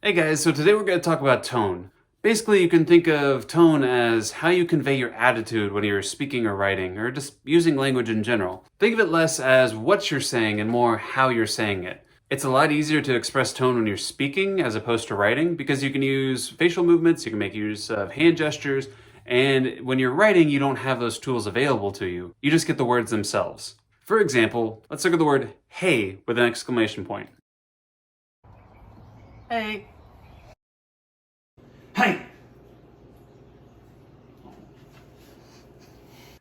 Hey guys, so today we're going to talk about tone. Basically, you can think of tone as how you convey your attitude when you're speaking or writing, or just using language in general. Think of it less as what you're saying and more how you're saying it. It's a lot easier to express tone when you're speaking as opposed to writing because you can use facial movements, you can make use of hand gestures, and when you're writing, you don't have those tools available to you. You just get the words themselves. For example, let's look at the word hey with an exclamation point. Hey. Hey!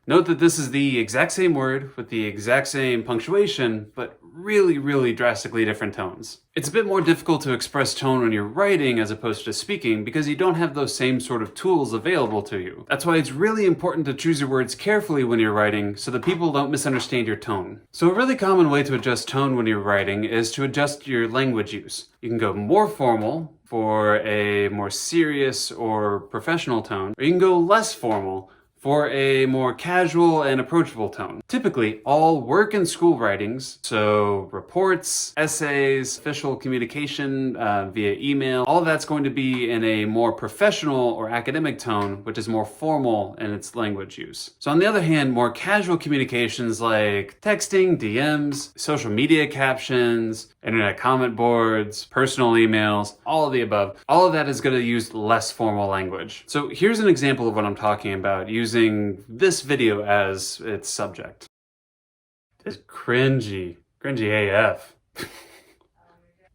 Note that this is the exact same word with the exact same punctuation, but really drastically different tones. It's a bit more difficult to express tone when you're writing as opposed to speaking because you don't have those same sort of tools available to you. That's why it's really important to choose your words carefully when you're writing so that people don't misunderstand your tone. So a really common way to adjust tone when you're writing is to adjust your language use. You can go more formal for a more serious or professional tone, or you can go less formal for a more casual and approachable tone. Typically, all work and school writings, so reports, essays, official communication via email, all of that's going to be in a more professional or academic tone, which is more formal in its language use. So on the other hand, more casual communications like texting, DMs, social media captions, internet comment boards, personal emails, all of the above, all of that is going to use less formal language. So here's an example of what I'm talking about using this video as its subject. It's cringy AF.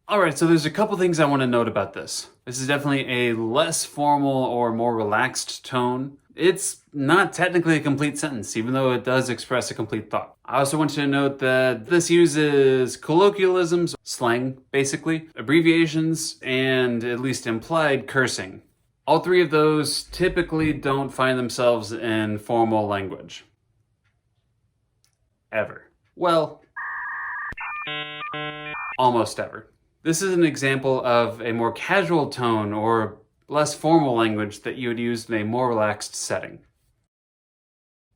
Alright, so there's a couple things I want to note about this. This is definitely a less formal or more relaxed tone. It's not technically a complete sentence, even though it does express a complete thought. I also want you to note that this uses colloquialisms, slang basically, abbreviations, and at least implied cursing. All three of those typically don't find themselves in formal language. Ever. Well, almost ever. This is an example of a more casual tone or less formal language that you would use in a more relaxed setting.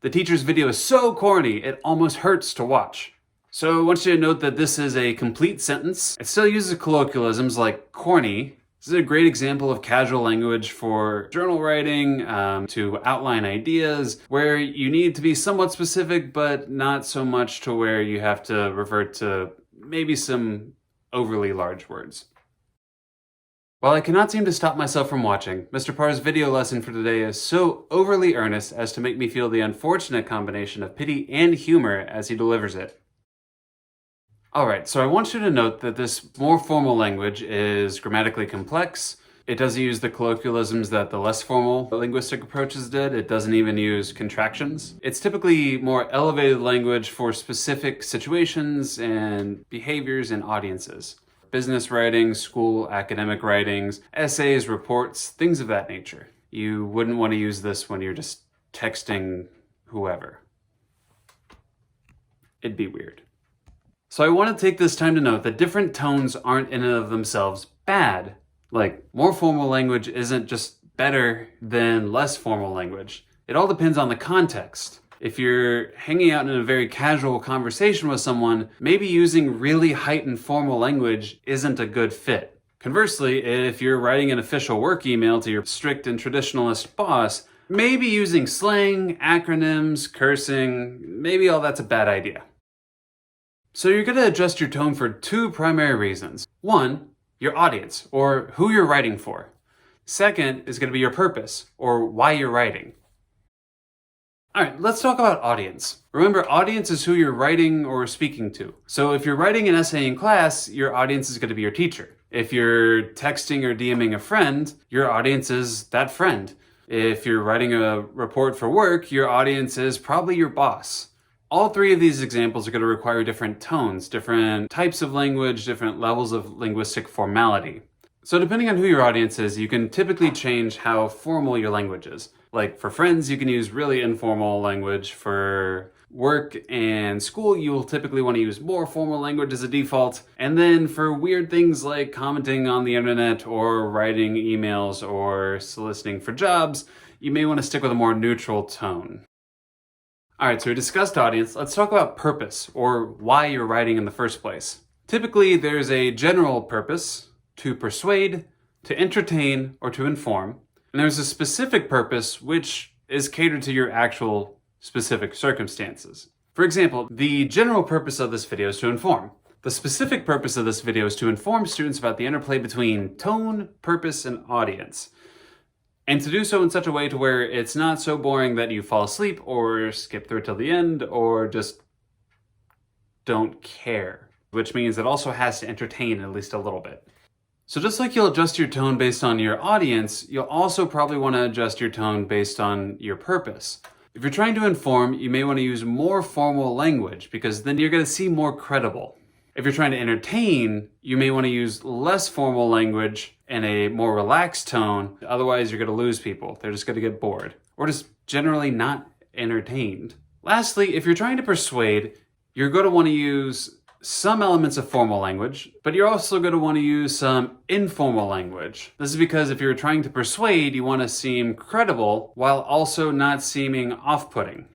The teacher's video is so corny, it almost hurts to watch. So I want you to note that this is a complete sentence. It still uses colloquialisms like corny. This is a great example of casual language for journal writing, to outline ideas, where you need to be somewhat specific, but not so much to where you have to revert to maybe some overly large words. While I cannot seem to stop myself from watching, Mr. Parr's video lesson for today is so overly earnest as to make me feel the unfortunate combination of pity and humor as he delivers it. Alright, so I want you to note that this more formal language is grammatically complex. It doesn't use the colloquialisms that the less formal linguistic approaches did. It doesn't even use contractions. It's typically more elevated language for specific situations and behaviors and audiences. Business writing, school, academic writings, essays, reports, things of that nature. You wouldn't want to use this when you're just texting whoever. It'd be weird. So I want to take this time to note that different tones aren't in and of themselves bad. Like, more formal language isn't just better than less formal language. It all depends on the context. If you're hanging out in a very casual conversation with someone, maybe using really heightened formal language isn't a good fit. Conversely, if you're writing an official work email to your strict and traditionalist boss, maybe using slang, acronyms, cursing, maybe all that's a bad idea. So you're going to adjust your tone for two primary reasons. One, your audience, or who you're writing for. Second is going to be your purpose, or why you're writing. Alright, let's talk about audience. Remember, audience is who you're writing or speaking to. So if you're writing an essay in class, your audience is going to be your teacher. If you're texting or DMing a friend, your audience is that friend. If you're writing a report for work, your audience is probably your boss. All three of these examples are going to require different tones, different types of language, different levels of linguistic formality. So depending on who your audience is, you can typically change how formal your language is. Like for friends, you can use really informal language. For work and school, you will typically want to use more formal language as a default. And then for weird things like commenting on the internet or writing emails or soliciting for jobs, you may want to stick with a more neutral tone. Alright, so we discussed audience. Let's talk about purpose, or why you're writing in the first place. Typically, there's a general purpose: to persuade, to entertain, or to inform. And there's a specific purpose which is catered to your actual specific circumstances. For example, the general purpose of this video is to inform. The specific purpose of this video is to inform students about the interplay between tone, purpose, and audience. And to do so in such a way to where it's not so boring that you fall asleep or skip through till the end or just don't care. Which means it also has to entertain at least a little bit. So just like you'll adjust your tone based on your audience, you'll also probably want to adjust your tone based on your purpose. If you're trying to inform, you may want to use more formal language because then you're going to seem more credible. If you're trying to entertain, you may want to use less formal language and a more relaxed tone. Otherwise, you're going to lose people. They're just going to get bored or just generally not entertained. Lastly, if you're trying to persuade, you're going to want to use some elements of formal language, but you're also going to want to use some informal language. This is because if you're trying to persuade, you want to seem credible while also not seeming off-putting.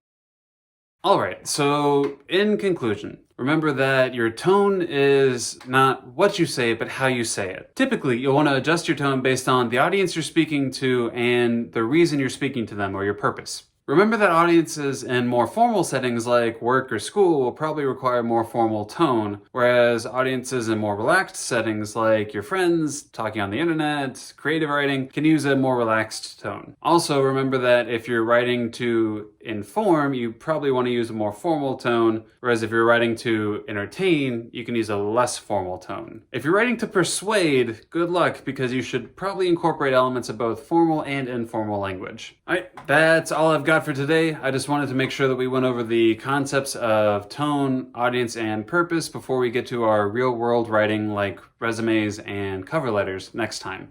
All right, so in conclusion, remember that your tone is not what you say, but how you say it. Typically, you'll want to adjust your tone based on the audience you're speaking to and the reason you're speaking to them or your purpose. Remember that audiences in more formal settings like work or school will probably require more formal tone, whereas audiences in more relaxed settings like your friends, talking on the internet, creative writing, can use a more relaxed tone. Also, remember that if you're writing to inform, you probably want to use a more formal tone, whereas if you're writing to entertain, you can use a less formal tone. If you're writing to persuade, good luck, because you should probably incorporate elements of both formal and informal language. All right, that's all I've got for today. I just wanted to make sure that we went over the concepts of tone, audience, and purpose before we get to our real world writing like resumes and cover letters next time.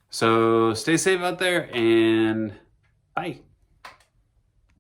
So stay safe out there and bye.